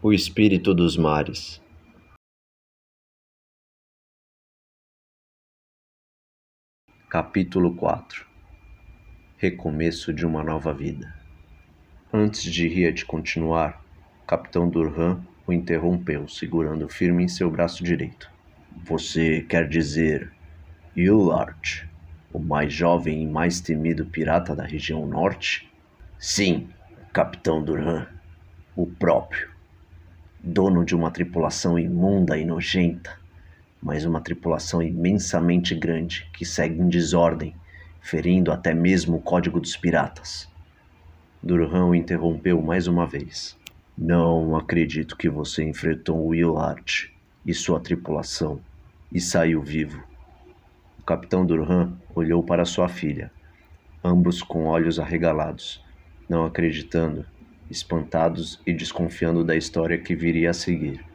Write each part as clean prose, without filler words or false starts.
O espírito dos mares. Capítulo 4. Recomeço de uma nova vida. Antes de Riad continuar, o capitão Durhan o interrompeu, segurando firme em seu braço direito. Você quer dizer Eulart, o mais jovem e mais temido pirata da região norte? Sim, capitão Durhan, o próprio. Dono de uma tripulação imunda e nojenta, mas uma tripulação imensamente grande que segue em desordem, ferindo até mesmo o código dos piratas. Durhan o interrompeu mais uma vez. Não acredito que você enfrentou Willard e sua tripulação e saiu vivo. O capitão Durhan olhou para sua filha, ambos com olhos arregalados, não acreditando, espantados e desconfiando da história que viria a seguir,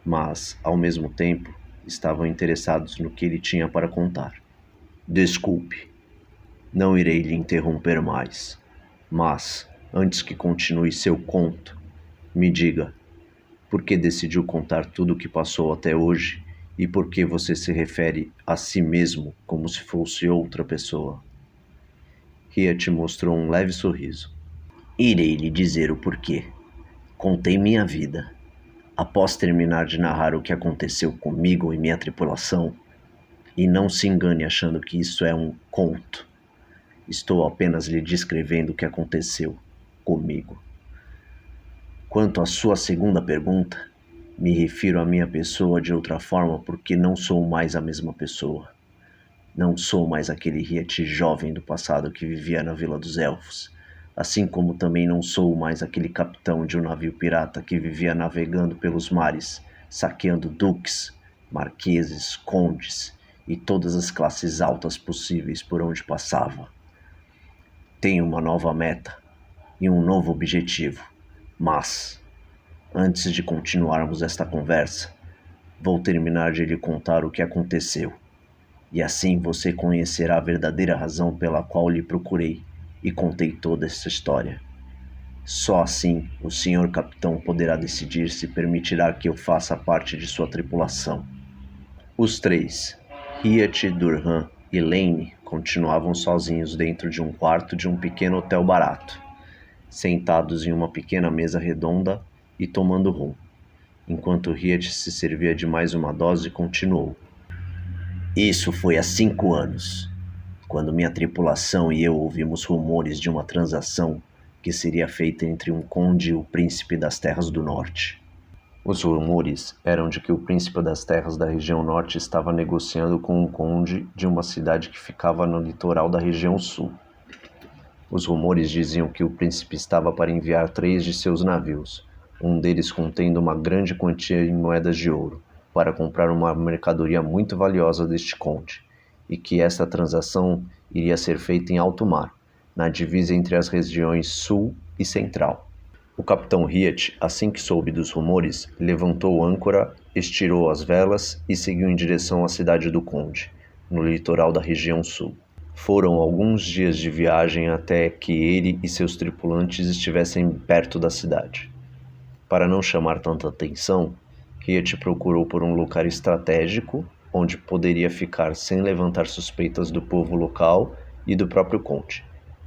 mas, ao mesmo tempo, estavam interessados no que ele tinha para contar. Desculpe, não irei lhe interromper mais, mas, antes que continue seu conto, me diga, por que decidiu contar tudo o que passou até hoje e por que você se refere a si mesmo como se fosse outra pessoa? Riad mostrou um leve sorriso. Irei lhe dizer o porquê. Contei minha vida. Após terminar de narrar o que aconteceu comigo e minha tripulação, e não se engane achando que isso é um conto. Estou apenas lhe descrevendo o que aconteceu comigo. Quanto à sua segunda pergunta, me refiro à minha pessoa de outra forma porque não sou mais a mesma pessoa. Não sou mais aquele Riad jovem do passado que vivia na Vila dos Elfos, assim como também não sou mais aquele capitão de um navio pirata que vivia navegando pelos mares, saqueando duques, marqueses, condes e todas as classes altas possíveis por onde passava. Tenho uma nova meta e um novo objetivo, mas, antes de continuarmos esta conversa, vou terminar de lhe contar o que aconteceu. E assim você conhecerá a verdadeira razão pela qual lhe procurei e contei toda essa história. Só assim o senhor capitão poderá decidir se permitirá que eu faça parte de sua tripulação. Os três, Riad, Durhan e Lane, continuavam sozinhos dentro de um quarto de um pequeno hotel barato, sentados em uma pequena mesa redonda e tomando rum, enquanto Riad se servia de mais uma dose, continuou. Isso foi há 5 anos, quando minha tripulação e eu ouvimos rumores de uma transação que seria feita entre um conde e o príncipe das Terras do Norte. Os rumores eram de que o príncipe das Terras da região norte estava negociando com um conde de uma cidade que ficava no litoral da região sul. Os rumores diziam que o príncipe estava para enviar 3 de seus navios, um deles contendo uma grande quantia em moedas de ouro, para comprar uma mercadoria muito valiosa deste conde, e que esta transação iria ser feita em alto mar, na divisa entre as regiões sul e central. O capitão Riad, assim que soube dos rumores, levantou âncora, estirou as velas e seguiu em direção à cidade do conde, no litoral da região sul. Foram alguns dias de viagem até que ele e seus tripulantes estivessem perto da cidade. Para não chamar tanta atenção, Riad procurou por um lugar estratégico onde poderia ficar sem levantar suspeitas do povo local e do próprio conde.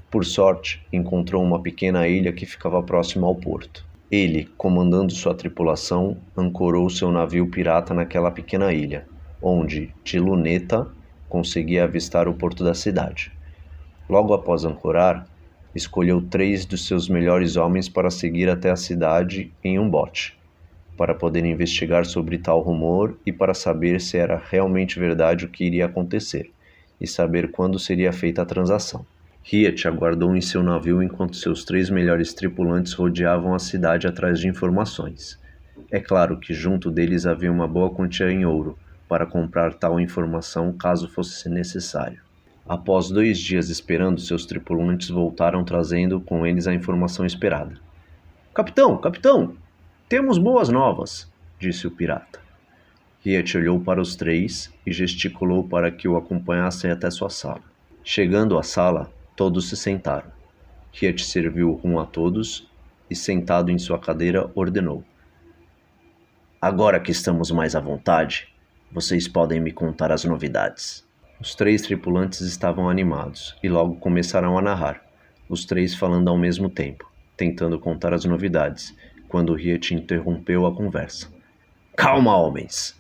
Por sorte, encontrou uma pequena ilha que ficava próxima ao porto. Ele, comandando sua tripulação, ancorou seu navio pirata naquela pequena ilha, onde, de luneta, conseguia avistar o porto da cidade. Logo após ancorar, escolheu 3 dos seus melhores homens para seguir até a cidade em um bote, para poder investigar sobre tal rumor e para saber se era realmente verdade o que iria acontecer, e saber quando seria feita a transação. Riad aguardou em seu navio enquanto seus 3 melhores tripulantes rodeavam a cidade atrás de informações. É claro que junto deles havia uma boa quantia em ouro, para comprar tal informação caso fosse necessário. Após 2 dias esperando, seus tripulantes voltaram trazendo com eles a informação esperada. Capitão, capitão, temos boas novas, disse o pirata. Riad olhou para os 3 e gesticulou para que o acompanhassem até sua sala. Chegando à sala, todos se sentaram. Riad serviu rum a todos e, sentado em sua cadeira, ordenou. Agora que estamos mais à vontade, vocês podem me contar as novidades. Os 3 tripulantes estavam animados e logo começaram a narrar, os 3 falando ao mesmo tempo, tentando contar as novidades, quando Riet interrompeu a conversa. Calma, homens!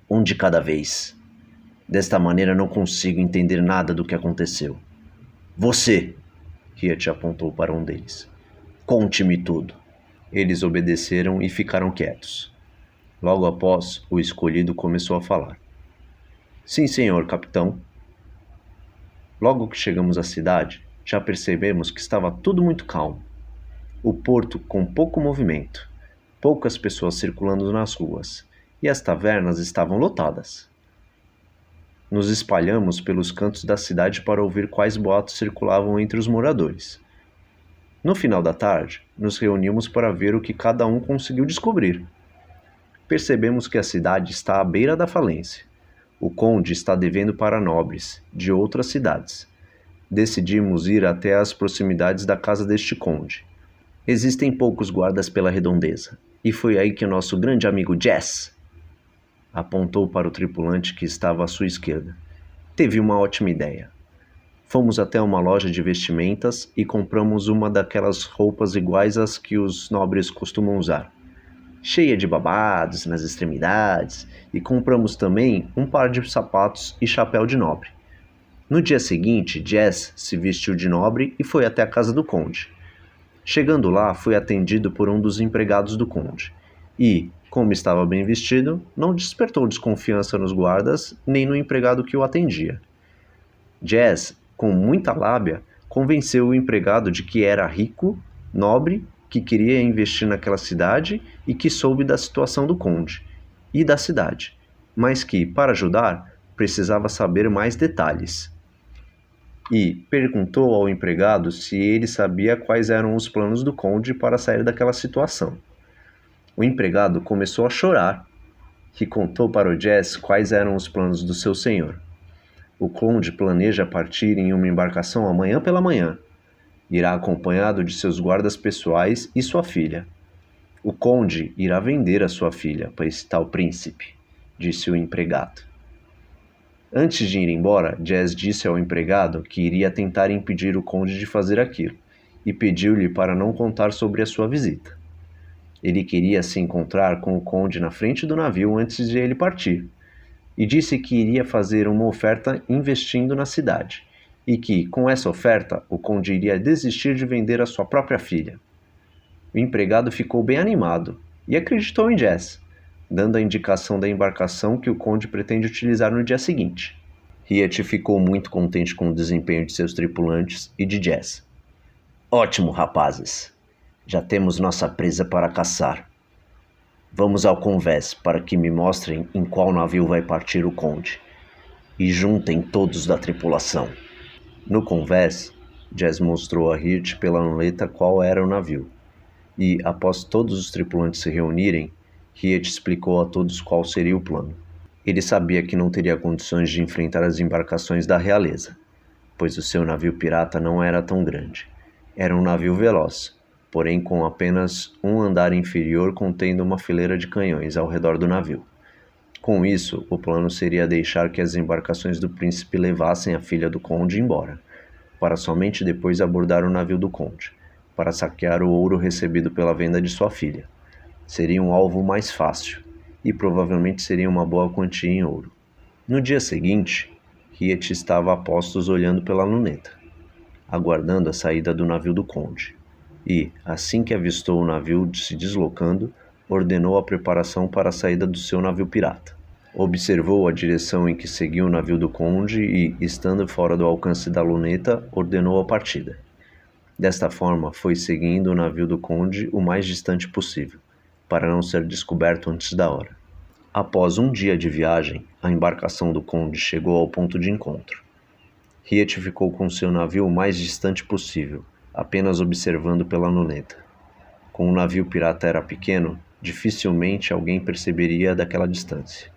Um de cada vez. Desta maneira não consigo entender nada do que aconteceu. Você! Riet apontou para um deles. Conte-me tudo. Eles obedeceram e ficaram quietos. Logo após, o escolhido começou a falar. Sim, senhor capitão. Logo que chegamos à cidade, já percebemos que estava tudo muito calmo. O porto com pouco movimento, poucas pessoas circulando nas ruas, e as tavernas estavam lotadas. Nos espalhamos pelos cantos da cidade para ouvir quais boatos circulavam entre os moradores. No final da tarde, nos reunimos para ver o que cada um conseguiu descobrir. Percebemos que a cidade está à beira da falência. O conde está devendo para nobres de outras cidades. Decidimos ir até as proximidades da casa deste conde. Existem poucos guardas pela redondeza, e foi aí que o nosso grande amigo Jess apontou para o tripulante que estava à sua esquerda. Teve uma ótima ideia. Fomos até uma loja de vestimentas e compramos uma daquelas roupas iguais às que os nobres costumam usar, cheia de babados nas extremidades, e compramos também um par de sapatos e chapéu de nobre. No dia seguinte, Jess se vestiu de nobre e foi até a casa do conde. Chegando lá, foi atendido por um dos empregados do conde, e, como estava bem vestido, não despertou desconfiança nos guardas nem no empregado que o atendia. Jess, com muita lábia, convenceu o empregado de que era rico, nobre, que queria investir naquela cidade e que soube da situação do conde e da cidade, mas que, para ajudar, precisava saber mais detalhes. E perguntou ao empregado se ele sabia quais eram os planos do conde para sair daquela situação. O empregado começou a chorar e contou para o Jess quais eram os planos do seu senhor. O conde planeja partir em uma embarcação amanhã pela manhã. Irá acompanhado de seus guardas pessoais e sua filha. O conde irá vender a sua filha para esse tal príncipe, disse o empregado. Antes de ir embora, Jess disse ao empregado que iria tentar impedir o conde de fazer aquilo e pediu-lhe para não contar sobre a sua visita. Ele queria se encontrar com o conde na frente do navio antes de ele partir, e disse que iria fazer uma oferta investindo na cidade, e que, com essa oferta, o conde iria desistir de vender a sua própria filha. O empregado ficou bem animado e acreditou em Jess, dando a indicação da embarcação que o conde pretende utilizar no dia seguinte. Riet ficou muito contente com o desempenho de seus tripulantes e de Jess. Ótimo, rapazes! Já temos nossa presa para caçar. Vamos ao convés para que me mostrem em qual navio vai partir o conde, e juntem todos da tripulação. No convés, Jess mostrou a Riet pela luneta qual era o navio, e, após todos os tripulantes se reunirem, Riet explicou a todos qual seria o plano. Ele sabia que não teria condições de enfrentar as embarcações da realeza, pois o seu navio pirata não era tão grande. Era um navio veloz, porém com apenas um andar inferior contendo uma fileira de canhões ao redor do navio. Com isso, o plano seria deixar que as embarcações do príncipe levassem a filha do conde embora, para somente depois abordar o navio do conde, para saquear o ouro recebido pela venda de sua filha. Seria um alvo mais fácil, e provavelmente seria uma boa quantia em ouro. No dia seguinte, Riet estava a postos olhando pela luneta, aguardando a saída do navio do conde. E, assim que avistou o navio se deslocando, ordenou a preparação para a saída do seu navio pirata. Observou a direção em que seguia o navio do conde e, estando fora do alcance da luneta, ordenou a partida. Desta forma, foi seguindo o navio do conde o mais distante possível, para não ser descoberto antes da hora. Após um dia de viagem, a embarcação do conde chegou ao ponto de encontro. Riet ficou com seu navio o mais distante possível, apenas observando pela luneta. Como o navio pirata era pequeno, dificilmente alguém perceberia daquela distância.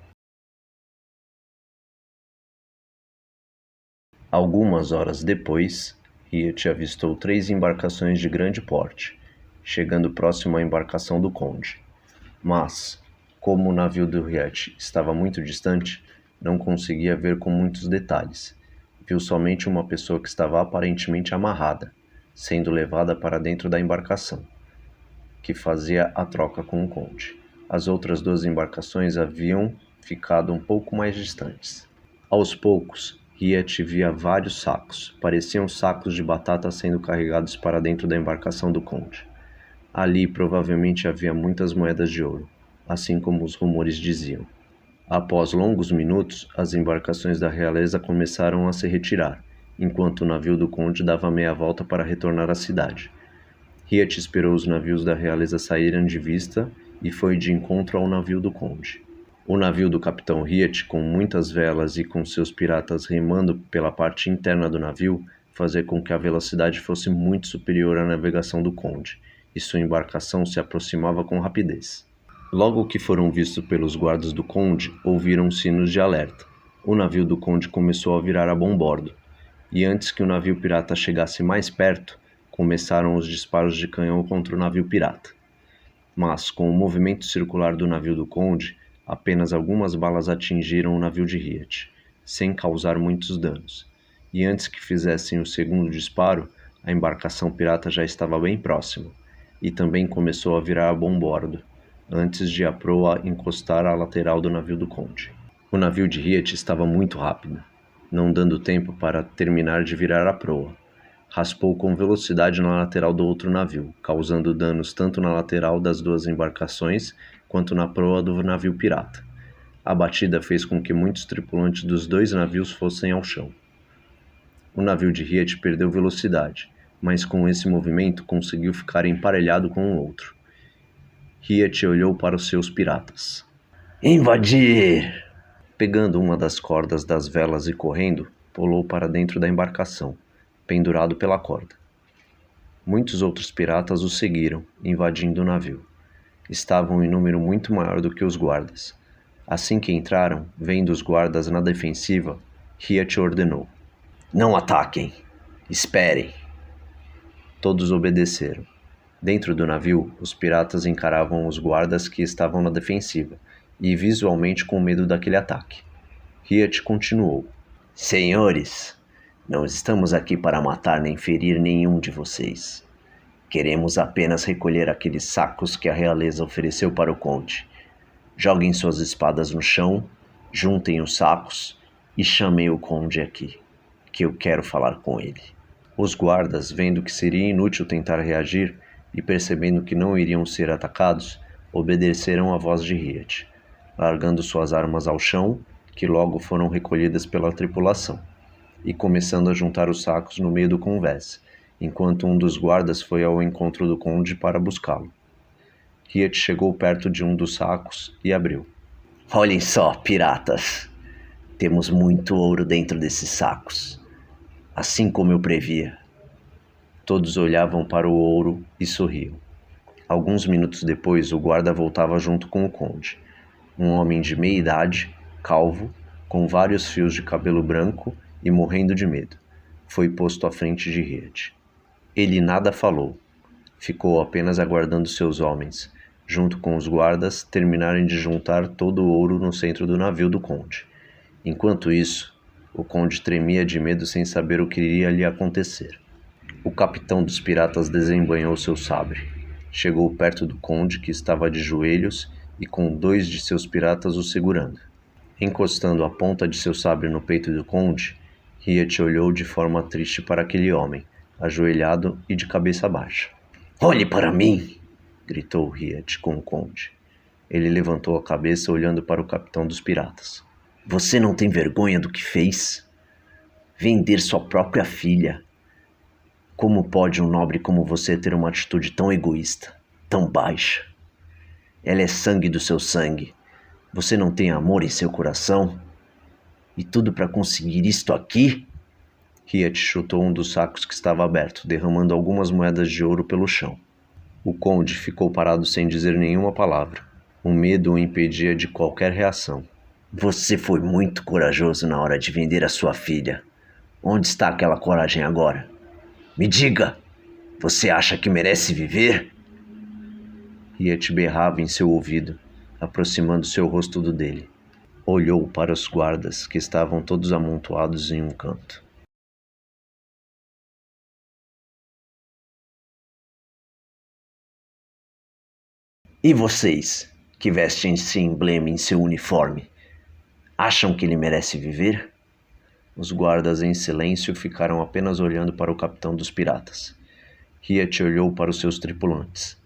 Algumas horas depois, Riet avistou 3 embarcações de grande porte, chegando próximo à embarcação do conde. Mas, Como o navio do Riet estava muito distante, não conseguia ver com muitos detalhes. Viu somente uma pessoa que estava aparentemente amarrada, sendo levada para dentro da embarcação, que fazia a troca com o conde. As outras duas embarcações haviam ficado um pouco mais distantes. Aos poucos, Riet via vários sacos. Pareciam sacos de batata sendo carregados para dentro da embarcação do conde. Ali provavelmente havia muitas moedas de ouro, assim como os rumores diziam. Após longos minutos, as embarcações da realeza começaram a se retirar, enquanto o navio do conde dava meia volta para retornar à cidade. Riet esperou os navios da realeza saírem de vista e foi de encontro ao navio do conde. O navio do capitão Riet, com muitas velas e com seus piratas remando pela parte interna do navio, fazia com que a velocidade fosse muito superior à navegação do conde, e sua embarcação se aproximava com rapidez. Logo que foram vistos pelos guardas do conde, ouviram sinos de alerta. O navio do conde começou a virar a bombordo, e antes que o navio pirata chegasse mais perto, começaram os disparos de canhão contra o navio pirata. Mas, com o movimento circular do navio do conde, apenas algumas balas atingiram o navio de Riet, sem causar muitos danos. E antes que fizessem o segundo disparo, a embarcação pirata já estava bem próxima, e também começou a virar a bombordo, antes de a proa encostar à lateral do navio do conde. O navio de Riet estava muito rápido, não dando tempo para terminar de virar a proa. Raspou com velocidade na lateral do outro navio, causando danos tanto na lateral das duas embarcações quanto na proa do navio pirata. A batida fez com que muitos tripulantes dos dois navios fossem ao chão. O navio de Riet perdeu velocidade, mas com esse movimento conseguiu ficar emparelhado com o outro. Riet olhou para os seus piratas. Invadir! Pegando uma das cordas das velas e correndo, pulou para dentro da embarcação, pendurado pela corda. Muitos outros piratas o seguiram, invadindo o navio. Estavam em número muito maior do que os guardas. Assim que entraram, vendo os guardas na defensiva, Riet ordenou: Não ataquem! Esperem! Todos obedeceram. Dentro do navio, os piratas encaravam os guardas que estavam na defensiva, e visualmente com medo daquele ataque. Riet continuou: Senhores, não estamos aqui para matar nem ferir nenhum de vocês. Queremos apenas recolher aqueles sacos que a realeza ofereceu para o conde. Joguem suas espadas no chão, juntem os sacos e chamem o conde aqui, que eu quero falar com ele. Os guardas, vendo que seria inútil tentar reagir e percebendo que não iriam ser atacados, obedeceram à voz de Riet, largando suas armas ao chão, que logo foram recolhidas pela tripulação, e começando a juntar os sacos no meio do convés, enquanto um dos guardas foi ao encontro do conde para buscá-lo. Riet chegou perto de um dos sacos e abriu. Olhem só, piratas! Temos muito ouro dentro desses sacos, assim como eu previa. Todos olhavam para o ouro e sorriam. Alguns minutos depois, o guarda voltava junto com o conde. Um homem de meia idade, calvo, com vários fios de cabelo branco e morrendo de medo, foi posto à frente de Riet. Ele nada falou. Ficou apenas aguardando seus homens, junto com os guardas, terminarem de juntar todo o ouro no centro do navio do conde. Enquanto isso, o conde tremia de medo sem saber o que iria lhe acontecer. O capitão dos piratas desembainhou seu sabre. Chegou perto do conde, que estava de joelhos e com 2 de seus piratas o segurando. Encostando a ponta de seu sabre no peito do conde, Riet olhou de forma triste para aquele homem, ajoelhado e de cabeça baixa. Olhe para mim! Gritou Riet com o conde. Ele levantou a cabeça olhando para o capitão dos piratas. Você não tem vergonha do que fez? Vender sua própria filha. Como pode um nobre como você ter uma atitude tão egoísta, tão baixa? Ela é sangue do seu sangue. Você não tem amor em seu coração? E tudo para conseguir isto aqui? Riet chutou um dos sacos que estava aberto, derramando algumas moedas de ouro pelo chão. O conde ficou parado sem dizer nenhuma palavra. O medo o impedia de qualquer reação. Você foi muito corajoso na hora de vender a sua filha. Onde está aquela coragem agora? Me diga! Você acha que merece viver? Riet berrava em seu ouvido, aproximando seu rosto do dele. Olhou para os guardas, que estavam todos amontoados em um canto. E vocês, que vestem esse emblema em seu uniforme, acham que ele merece viver? Os guardas em silêncio ficaram apenas olhando para o capitão dos piratas. Riet olhou para os seus tripulantes.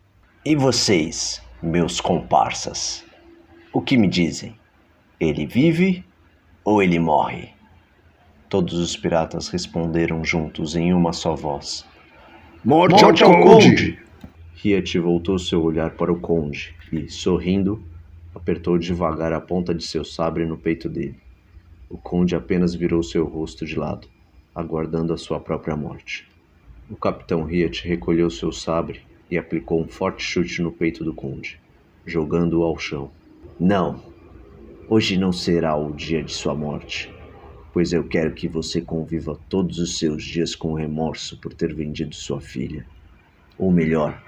E vocês, meus comparsas, o que me dizem? Ele vive ou ele morre? Todos os piratas responderam juntos em uma só voz. Morte ao conde! Riet voltou seu olhar para o conde e, sorrindo, apertou devagar a ponta de seu sabre no peito dele. O conde apenas virou seu rosto de lado, aguardando a sua própria morte. O capitão Riet recolheu seu sabre e aplicou um forte chute no peito do conde, jogando-o ao chão. Não, hoje não será o dia de sua morte, pois eu quero que você conviva todos os seus dias com remorso por ter vendido sua filha. Ou melhor,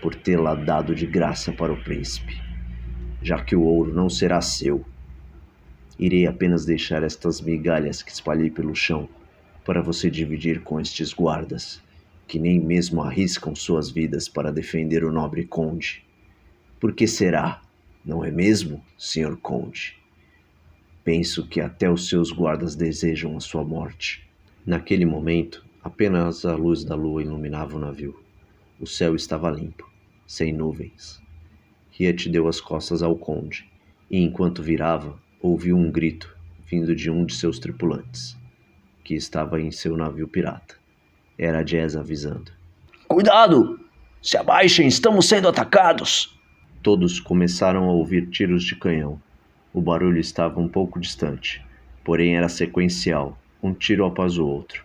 por tê-la dado de graça para o príncipe, já que o ouro não será seu. Irei apenas deixar estas migalhas que espalhei pelo chão para você dividir com estes guardas, que nem mesmo arriscam suas vidas para defender o nobre conde. Por que será, não é mesmo, senhor conde? Penso que até os seus guardas desejam a sua morte. Naquele momento, apenas a luz da lua iluminava o navio. O céu estava limpo, sem nuvens. Riet deu as costas ao conde, e enquanto virava, ouviu um grito vindo de um de seus tripulantes, que estava em seu navio pirata. Era Jazz avisando. Cuidado! Se abaixem, estamos sendo atacados! Todos começaram a ouvir tiros de canhão. O barulho estava um pouco distante, porém era sequencial, um tiro após o outro.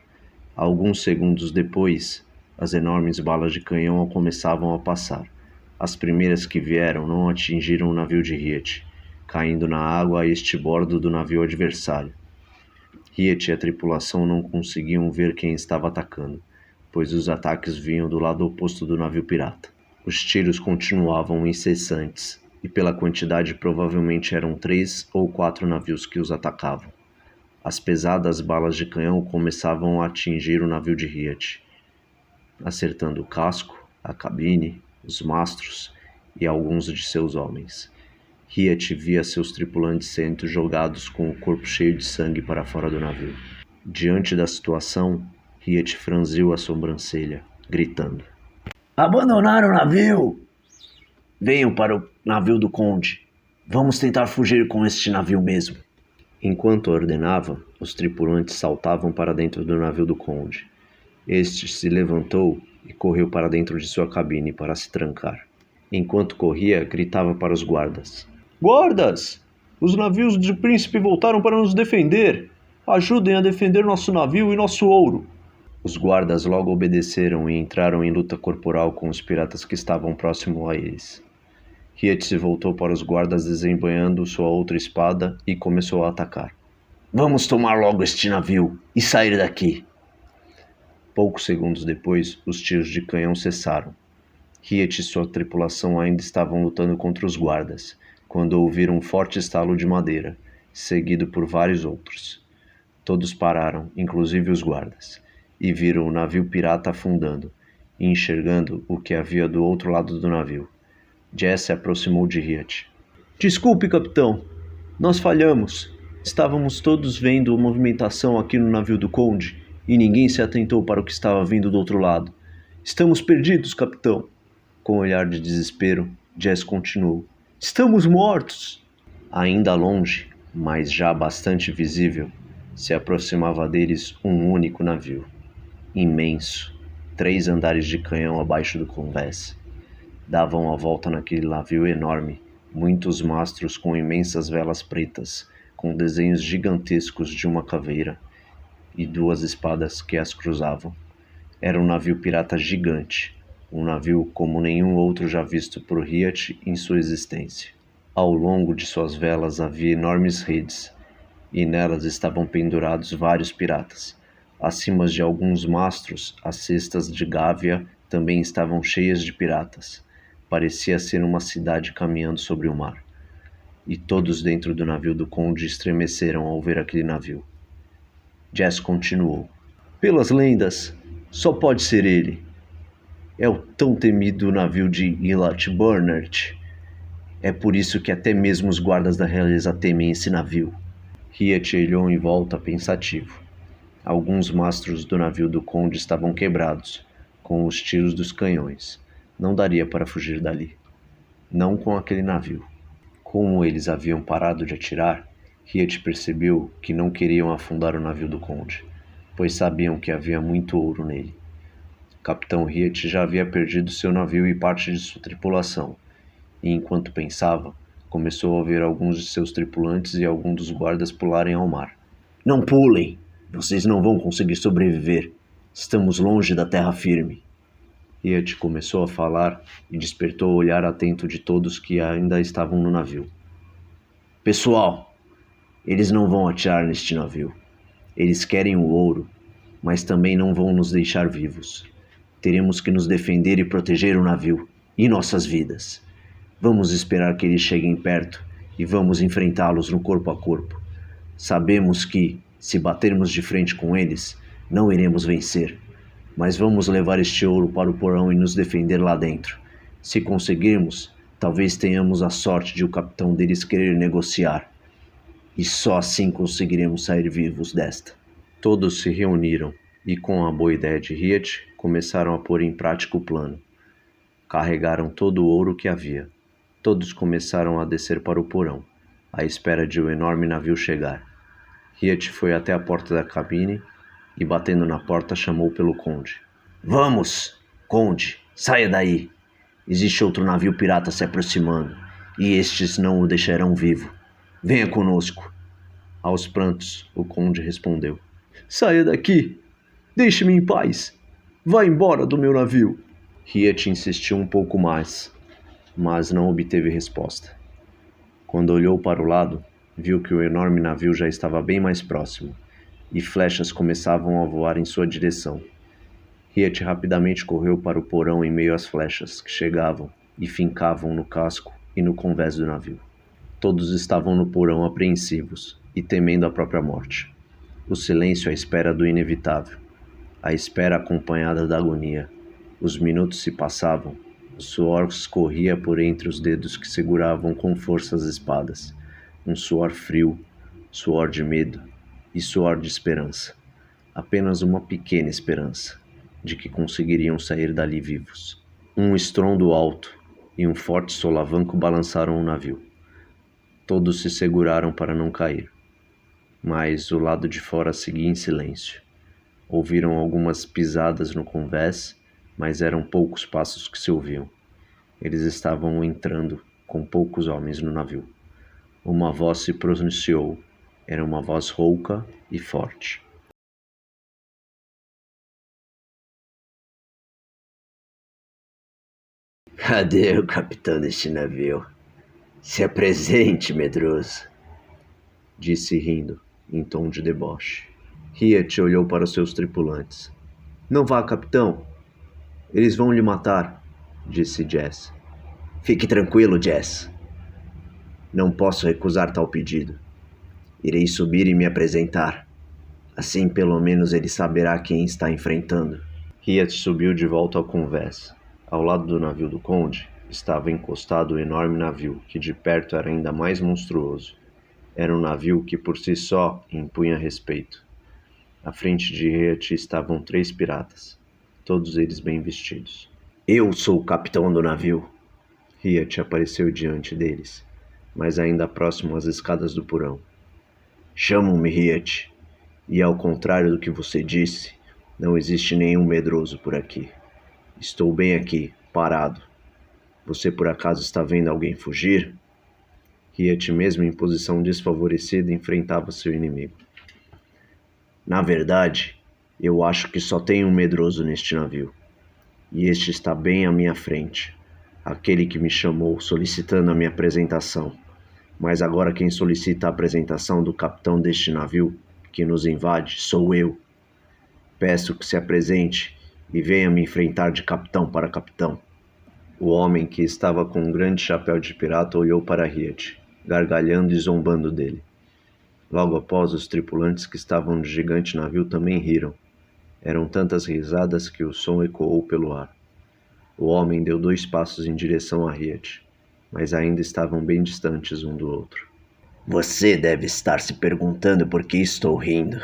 Alguns segundos depois, as enormes balas de canhão começavam a passar. As primeiras que vieram não atingiram o navio de Riet, caindo na água a estibordo do navio adversário. Riet e a tripulação não conseguiam ver quem estava atacando, pois os ataques vinham do lado oposto do navio pirata. Os tiros continuavam incessantes, e pela quantidade provavelmente eram 3 ou 4 navios que os atacavam. As pesadas balas de canhão começavam a atingir o navio de Riet, acertando o casco, a cabine, os mastros e alguns de seus homens. Riet via seus tripulantes sendo jogados com o corpo cheio de sangue para fora do navio. Diante da situação, Riet franziu a sobrancelha, gritando. Abandonar o navio! Venham para o navio do conde. Vamos tentar fugir com este navio mesmo. Enquanto ordenava, os tripulantes saltavam para dentro do navio do conde. Este se levantou e correu para dentro de sua cabine para se trancar. Enquanto corria, gritava para os guardas. Guardas! Os navios do príncipe voltaram para nos defender! Ajudem a defender nosso navio e nosso ouro! Os guardas logo obedeceram e entraram em luta corporal com os piratas que estavam próximo a eles. Riet se voltou para os guardas desembanhando sua outra espada e começou a atacar. Vamos tomar logo este navio e sair daqui! Poucos segundos depois, os tiros de canhão cessaram. Riet e sua tripulação ainda estavam lutando contra os guardas, quando ouviram um forte estalo de madeira, seguido por vários outros. Todos pararam, inclusive os guardas, e viram o navio pirata afundando, e enxergando o que havia do outro lado do navio. Jazz se aproximou de Riet. Desculpe, capitão. Nós falhamos. Estávamos todos vendo a movimentação aqui no navio do conde, e ninguém se atentou para o que estava vindo do outro lado. Estamos perdidos, capitão. Com um olhar de desespero, Jazz continuou. Estamos mortos! Ainda longe, mas já bastante visível, se aproximava deles um único navio. Imenso, 3 andares de canhão abaixo do convés. Davam a volta naquele navio enorme, muitos mastros com imensas velas pretas, com desenhos gigantescos de uma caveira, e 2 espadas que as cruzavam. Era um navio pirata gigante, um navio como nenhum outro já visto por Riet em sua existência. Ao longo de suas velas havia enormes redes, e nelas estavam pendurados vários piratas. Acima de alguns mastros, as cestas de gávea também estavam cheias de piratas. Parecia ser uma cidade caminhando sobre o mar. e todos dentro do navio do conde estremeceram ao ver aquele navio. Jess continuou. Pelas lendas, só pode ser ele. É o tão temido navio de Ilat Burnert. É por isso que até mesmo os guardas da realeza temem esse navio. Riet olhou em volta pensativo. Alguns mastros do navio do conde estavam quebrados, com os tiros dos canhões. Não daria para fugir dali. Não com aquele navio. Como eles haviam parado de atirar, Riet percebeu que não queriam afundar o navio do conde, pois sabiam que havia muito ouro nele. Capitão Riet já havia perdido seu navio e parte de sua tripulação, e enquanto pensava, começou a ver alguns de seus tripulantes e alguns dos guardas pularem ao mar. Não pulem! Vocês não vão conseguir sobreviver. Estamos longe da terra firme. Riet começou a falar e despertou o olhar atento de todos que ainda estavam no navio. Pessoal, eles não vão atirar neste navio. Eles querem o ouro, mas também não vão nos deixar vivos. Teremos que nos defender e proteger o navio e nossas vidas. Vamos esperar que eles cheguem perto e vamos enfrentá-los no corpo a corpo. Sabemos que, se batermos de frente com eles, não iremos vencer. Mas vamos levar este ouro para o porão e nos defender lá dentro. Se conseguirmos, talvez tenhamos a sorte de o capitão deles querer negociar. E só assim conseguiremos sair vivos desta. Todos se reuniram e, com a boa ideia de Riet, começaram a pôr em prática o plano. Carregaram todo o ouro que havia. Todos começaram a descer para o porão, à espera de o enorme navio chegar. Riet foi até a porta da cabine e, batendo na porta, chamou pelo conde. Vamos, conde, saia daí. Existe outro navio pirata se aproximando, e estes não o deixarão vivo. Venha conosco. Aos prantos, o conde respondeu. Saia daqui! Deixe-me em paz! Vá embora do meu navio! Riet insistiu um pouco mais, mas não obteve resposta. Quando olhou para o lado, viu que o enorme navio já estava bem mais próximo, e flechas começavam a voar em sua direção. Riet rapidamente correu para o porão em meio às flechas, que chegavam e fincavam no casco e no convés do navio. Todos estavam no porão apreensivos e temendo a própria morte. O silêncio à espera do inevitável. A espera acompanhada da agonia. Os minutos se passavam. O suor escorria por entre os dedos que seguravam com força as espadas. Um suor frio, suor de medo e suor de esperança. Apenas uma pequena esperança de que conseguiriam sair dali vivos. Um estrondo alto e um forte solavanco balançaram o navio. Todos se seguraram para não cair, mas o lado de fora seguia em silêncio. Ouviram algumas pisadas no convés, mas eram poucos passos que se ouviam. Eles estavam entrando com poucos homens no navio. Uma voz se pronunciou. Era uma voz rouca e forte. Cadê o capitão deste navio? Se apresente, medroso, disse rindo, em tom de deboche. Riet olhou para os seus tripulantes. Não vá, capitão. Eles vão lhe matar, disse Jess. Fique tranquilo, Jess. Não posso recusar tal pedido. Irei subir e me apresentar. Assim, pelo menos, ele saberá quem está enfrentando. Riet subiu de volta ao convés. Ao lado do navio do conde, estava encostado o enorme navio, que de perto era ainda mais monstruoso. Era um navio que por si só impunha respeito. À frente de Riet estavam 3 piratas, todos eles bem vestidos. Eu sou o capitão do navio. Riet apareceu diante deles, mas ainda próximo às escadas do porão. Chamam-me Riet, e ao contrário do que você disse, não existe nenhum medroso por aqui. Estou bem aqui, parado. Você por acaso está vendo alguém fugir? Riet, mesmo em posição desfavorecida, enfrentava seu inimigo. Na verdade, eu acho que só tem um medroso neste navio. E este está bem à minha frente. Aquele que me chamou solicitando a minha apresentação. Mas agora quem solicita a apresentação do capitão deste navio, que nos invade, sou eu. Peço que se apresente e venha me enfrentar de capitão para capitão. O homem, que estava com um grande chapéu de pirata, olhou para Riet gargalhando e zombando dele. Logo após, os tripulantes que estavam no gigante navio também riram. Eram tantas risadas que o som ecoou pelo ar. O homem deu 2 passos em direção a Riet, mas ainda estavam bem distantes um do outro. Você deve estar se perguntando por que estou rindo.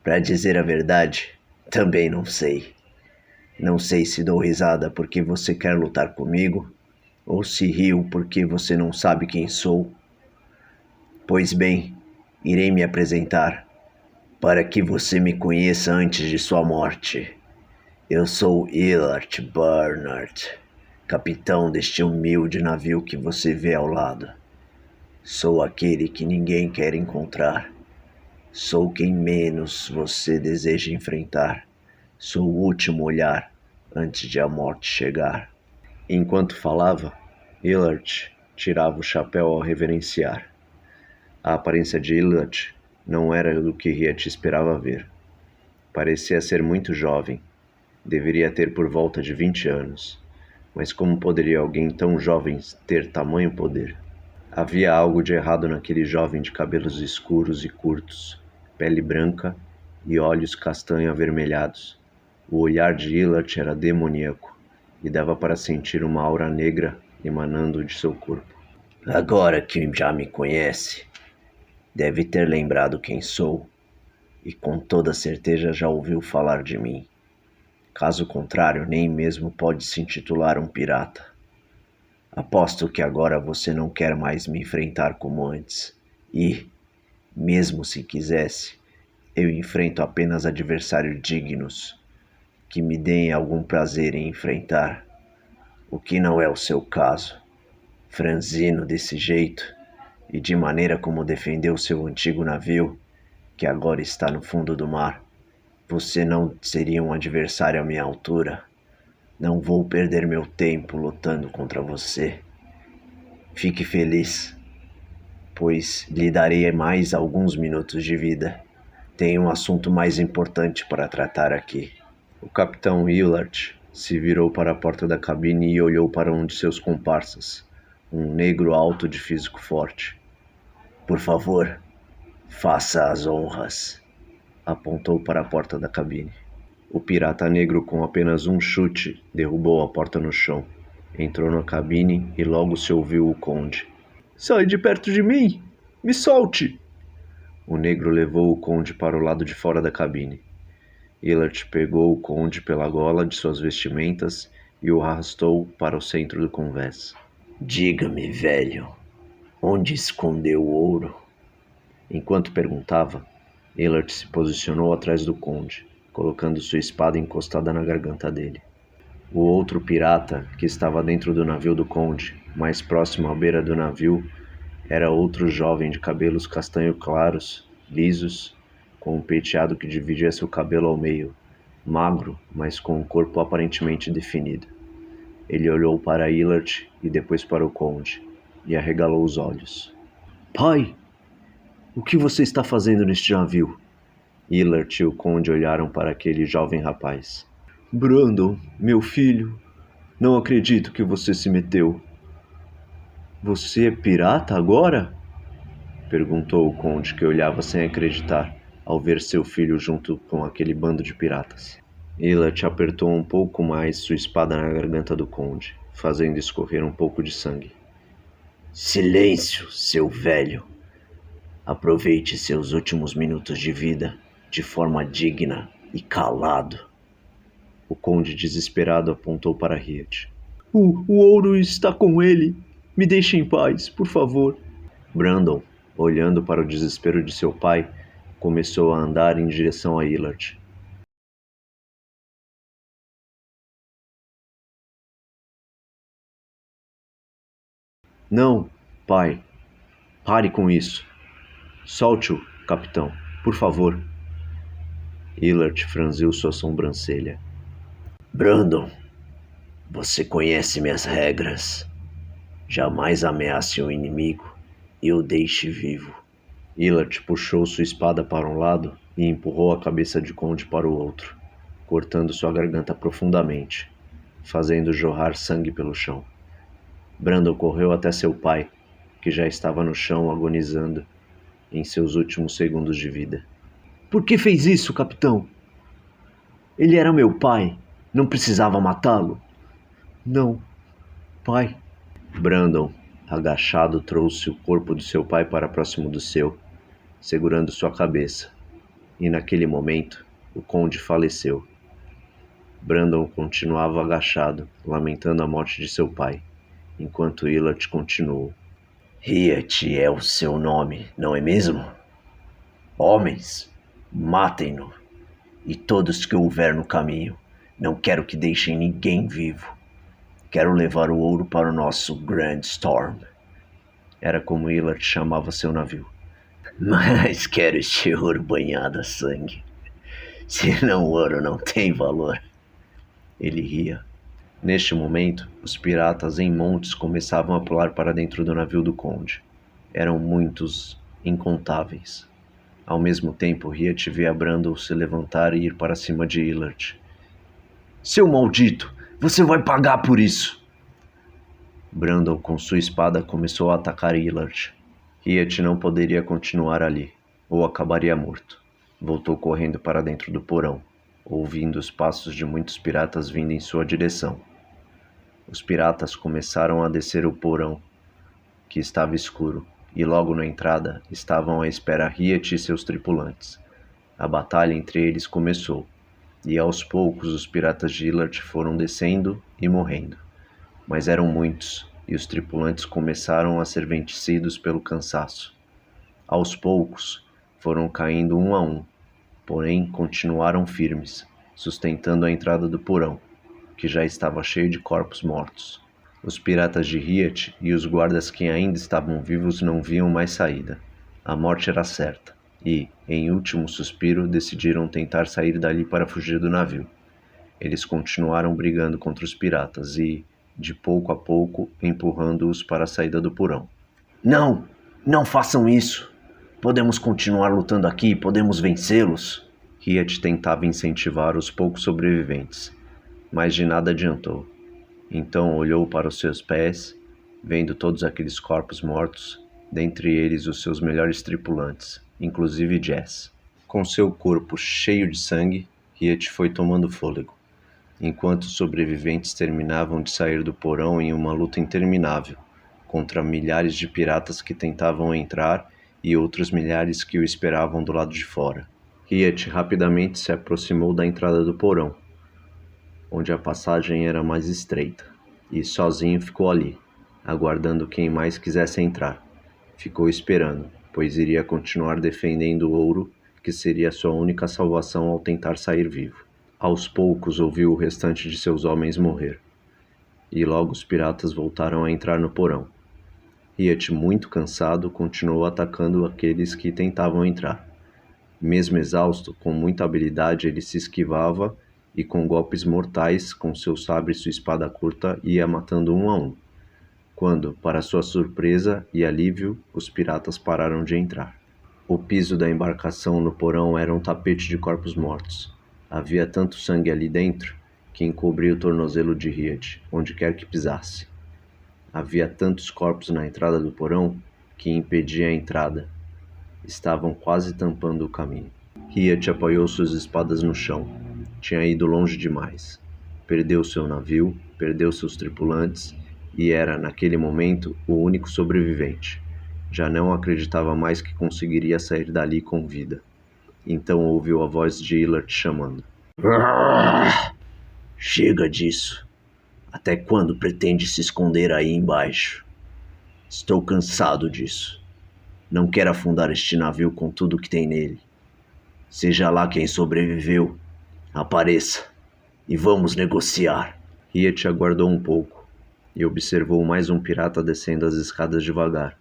Para dizer a verdade, também não sei. Não sei se dou risada porque você quer lutar comigo, ou se rio porque você não sabe quem sou. Pois bem, irei me apresentar, para que você me conheça antes de sua morte. Eu sou Illard Bernard, capitão deste humilde navio que você vê ao lado. Sou aquele que ninguém quer encontrar. Sou quem menos você deseja enfrentar. Sou o último olhar antes de a morte chegar. Enquanto falava, Illard tirava o chapéu ao reverenciar. A aparência de Illard não era do que Riet esperava ver. Parecia ser muito jovem. Deveria ter por volta de 20 anos. Mas como poderia alguém tão jovem ter tamanho poder? Havia algo de errado naquele jovem de cabelos escuros e curtos, pele branca e olhos castanho avermelhados. O olhar de Illard era demoníaco, e dava para sentir uma aura negra emanando de seu corpo. Agora que já me conhece, deve ter lembrado quem sou, e com toda certeza já ouviu falar de mim. Caso contrário, nem mesmo pode se intitular um pirata. Aposto que agora você não quer mais me enfrentar como antes, e, mesmo se quisesse, eu enfrento apenas adversários dignos, que me deem algum prazer em enfrentar, o que não é o seu caso. Franzino desse jeito, e de maneira como defendeu seu antigo navio, que agora está no fundo do mar, você não seria um adversário à minha altura. Não vou perder meu tempo lutando contra você. Fique feliz, pois lhe darei mais alguns minutos de vida. Tenho um assunto mais importante para tratar aqui. O capitão Illard se virou para a porta da cabine e olhou para um de seus comparsas, um negro alto de físico forte. Por favor, faça as honras. Apontou para a porta da cabine. O pirata negro, com apenas um chute, derrubou a porta no chão. Entrou na cabine e logo se ouviu o conde. Sai de perto de mim! Me solte! O negro levou o conde para o lado de fora da cabine. Illard pegou o conde pela gola de suas vestimentas e o arrastou para o centro do convés. Diga-me, velho, onde escondeu o ouro? Enquanto perguntava, Illard se posicionou atrás do conde, colocando sua espada encostada na garganta dele. O outro pirata, que estava dentro do navio do conde, mais próximo à beira do navio, era outro jovem de cabelos castanho claros, lisos, com um penteado que dividia seu cabelo ao meio, magro, mas com um corpo aparentemente definido. Ele olhou para Illard e depois para o conde, e arregalou os olhos. Pai, o que você está fazendo neste navio? Illard e o conde olharam para aquele jovem rapaz. Brandon, meu filho, não acredito que você se meteu. Você é pirata agora? Perguntou o conde, que olhava sem acreditar ao ver seu filho junto com aquele bando de piratas. Illard apertou um pouco mais sua espada na garganta do conde, fazendo escorrer um pouco de sangue. Silêncio, seu velho. Aproveite seus últimos minutos de vida de forma digna e calado. O conde, desesperado, apontou para Riet. O ouro está com ele. Me deixe em paz, por favor. Brandon, olhando para o desespero de seu pai, começou a andar em direção a Illard. Não, pai. Pare com isso. Solte-o, capitão, por favor. Illard franziu sua sobrancelha. Brandon, você conhece minhas regras. Jamais ameace o inimigo e o deixe vivo. Illard puxou sua espada para um lado e empurrou a cabeça de conde para o outro, cortando sua garganta profundamente, fazendo jorrar sangue pelo chão. Brandon correu até seu pai que já estava no chão agonizando em seus últimos segundos de vida. Por que fez isso, capitão? Ele era meu pai. Não precisava matá-lo? Não, pai. Brandon, agachado, trouxe o corpo do seu pai para próximo do seu, segurando sua cabeça. E naquele momento, o conde faleceu. Brandon continuava agachado, lamentando a morte de seu pai, enquanto Illard continuou. Riet é o seu nome, não é mesmo? Homens, matem-no, e todos que houver no caminho. Não quero que deixem ninguém vivo. Quero levar o ouro para o nosso Grand Storm. Era como Illard chamava seu navio. Mas quero este ouro banhado a sangue. Senão o ouro não tem valor. Ele ria. Neste momento, os piratas em montes começavam a pular para dentro do navio do conde. Eram muitos, incontáveis. Ao mesmo tempo, Riet via Brandon se levantar e ir para cima de Illard. Seu maldito, você vai pagar por isso! Brandon, com sua espada, começou a atacar Illard. Riet não poderia continuar ali, ou acabaria morto. Voltou correndo para dentro do porão, ouvindo os passos de muitos piratas vindo em sua direção. Os piratas começaram a descer o porão, que estava escuro, e logo na entrada estavam à espera Riet e seus tripulantes. A batalha entre eles começou, e aos poucos os piratas de Illard foram descendo e morrendo. Mas eram muitos, e os tripulantes começaram a ser vencidos pelo cansaço. Aos poucos, foram caindo um a um, porém continuaram firmes, sustentando a entrada do porão, que já estava cheio de corpos mortos. Os piratas de Riet e os guardas que ainda estavam vivos não viam mais saída. A morte era certa, e, em último suspiro, decidiram tentar sair dali para fugir do navio. Eles continuaram brigando contra os piratas e, de pouco a pouco, empurrando-os para a saída do porão. Não! Não façam isso! Podemos continuar lutando aqui, podemos vencê-los. Riet tentava incentivar os poucos sobreviventes, mas de nada adiantou. Então olhou para os seus pés, vendo todos aqueles corpos mortos, dentre eles os seus melhores tripulantes, inclusive Jess. Com seu corpo cheio de sangue, Riet foi tomando fôlego, enquanto os sobreviventes terminavam de sair do porão em uma luta interminável, contra milhares de piratas que tentavam entrar e outros milhares que o esperavam do lado de fora. Riet rapidamente se aproximou da entrada do porão, onde a passagem era mais estreita, e sozinho ficou ali, aguardando quem mais quisesse entrar. Ficou esperando, pois iria continuar defendendo o ouro, que seria sua única salvação ao tentar sair vivo. Aos poucos ouviu o restante de seus homens morrer, e logo os piratas voltaram a entrar no porão. Riet, muito cansado, continuou atacando aqueles que tentavam entrar. Mesmo exausto, com muita habilidade ele se esquivava e com golpes mortais com seu sabre e sua espada curta ia matando um a um. Quando, para sua surpresa e alívio, os piratas pararam de entrar. O piso da embarcação no porão era um tapete de corpos mortos. Havia tanto sangue ali dentro que encobria o tornozelo de Riet, onde quer que pisasse. Havia tantos corpos na entrada do porão que impedia a entrada. Estavam quase tampando o caminho. Riet apoiou suas espadas no chão. Tinha ido longe demais. Perdeu seu navio, perdeu seus tripulantes e era, naquele momento, o único sobrevivente. Já não acreditava mais que conseguiria sair dali com vida. Então ouviu a voz de Illard chamando. Chega disso. Até quando pretende se esconder aí embaixo? Estou cansado disso. Não quero afundar este navio com tudo que tem nele. Seja lá quem sobreviveu, apareça e vamos negociar. Riet aguardou um pouco e observou mais um pirata descendo as escadas devagar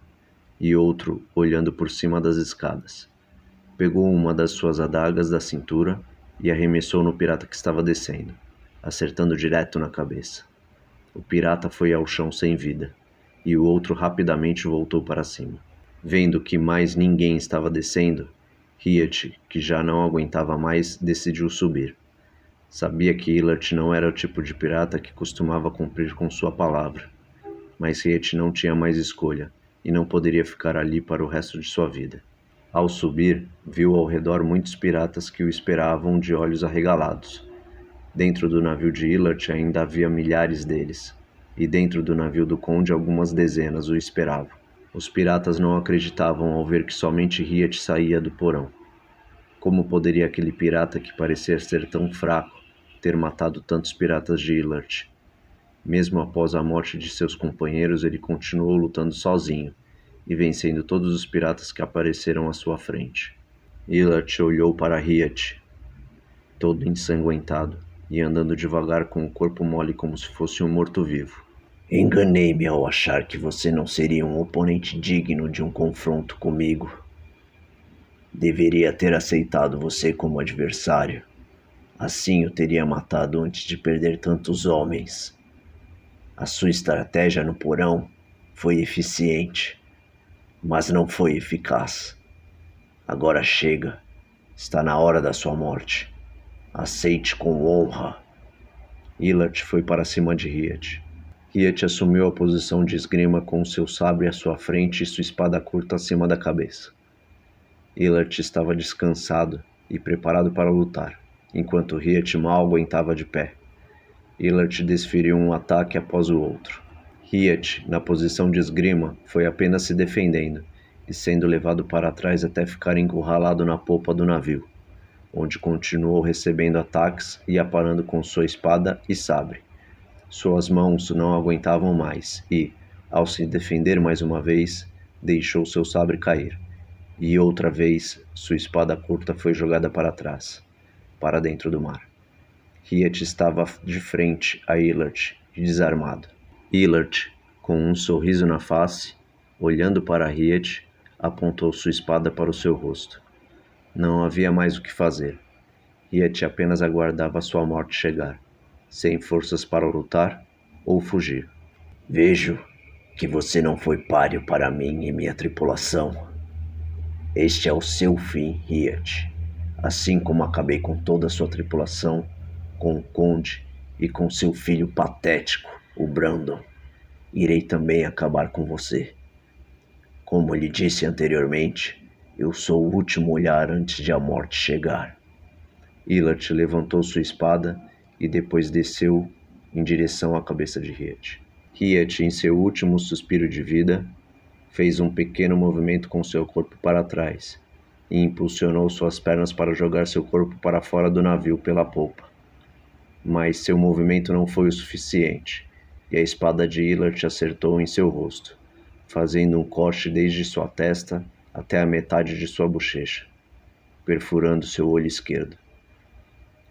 e outro olhando por cima das escadas. Pegou uma das suas adagas da cintura e arremessou no pirata que estava descendo, acertando direto na cabeça. O pirata foi ao chão sem vida e o outro rapidamente voltou para cima. Vendo que mais ninguém estava descendo, Riet, que já não aguentava mais, decidiu subir. Sabia que Illard não era o tipo de pirata que costumava cumprir com sua palavra, mas Riet não tinha mais escolha, e não poderia ficar ali para o resto de sua vida. Ao subir, viu ao redor muitos piratas que o esperavam de olhos arregalados. Dentro do navio de Illard ainda havia milhares deles, e dentro do navio do conde algumas dezenas o esperavam. Os piratas não acreditavam ao ver que somente Riet saía do porão. Como poderia aquele pirata que parecia ser tão fraco ter matado tantos piratas de Illard? Mesmo após a morte de seus companheiros, ele continuou lutando sozinho e vencendo todos os piratas que apareceram à sua frente. Illard olhou para Riet, todo ensanguentado e andando devagar com o corpo mole como se fosse um morto-vivo. Enganei-me ao achar que você não seria um oponente digno de um confronto comigo. Deveria ter aceitado você como adversário. Assim o teria matado antes de perder tantos homens. A sua estratégia no porão foi eficiente, mas não foi eficaz. Agora chega. Está na hora da sua morte. Aceite com honra. Illard foi para cima de Riet. Riet assumiu a posição de esgrima com seu sabre à sua frente e sua espada curta acima da cabeça. Illard estava descansado e preparado para lutar, enquanto Riet mal aguentava de pé. Illard desferiu um ataque após o outro. Riet, na posição de esgrima, foi apenas se defendendo e sendo levado para trás até ficar encurralado na popa do navio, onde continuou recebendo ataques e aparando com sua espada e sabre. Suas mãos não aguentavam mais e, ao se defender mais uma vez, deixou seu sabre cair. E outra vez, sua espada curta foi jogada para trás, para dentro do mar. Riet estava de frente a Illard e desarmado. Illard, com um sorriso na face, olhando para Riet, apontou sua espada para o seu rosto. Não havia mais o que fazer. Riet apenas aguardava sua morte chegar, sem forças para lutar ou fugir. Vejo que você não foi páreo para mim e minha tripulação. Este é o seu fim, Riet. Assim como acabei com toda a sua tripulação, com o Conde e com seu filho patético, o Brandon, irei também acabar com você. Como lhe disse anteriormente, eu sou o último olhar antes de a morte chegar. Illard levantou sua espada e depois desceu em direção à cabeça de Riet. Riet, em seu último suspiro de vida, fez um pequeno movimento com seu corpo para trás e impulsionou suas pernas para jogar seu corpo para fora do navio pela polpa. Mas seu movimento não foi o suficiente e a espada de Illard acertou em seu rosto, fazendo um corte desde sua testa até a metade de sua bochecha, perfurando seu olho esquerdo.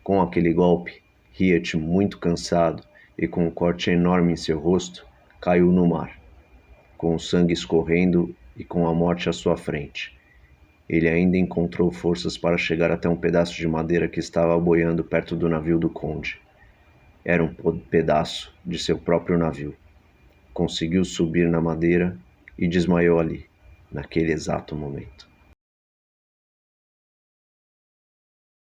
Com aquele golpe, Riet, muito cansado e com um corte enorme em seu rosto, caiu no mar, com o sangue escorrendo e com a morte à sua frente. Ele ainda encontrou forças para chegar até um pedaço de madeira que estava boiando perto do navio do conde. Era um pedaço de seu próprio navio. Conseguiu subir na madeira e desmaiou ali, naquele exato momento.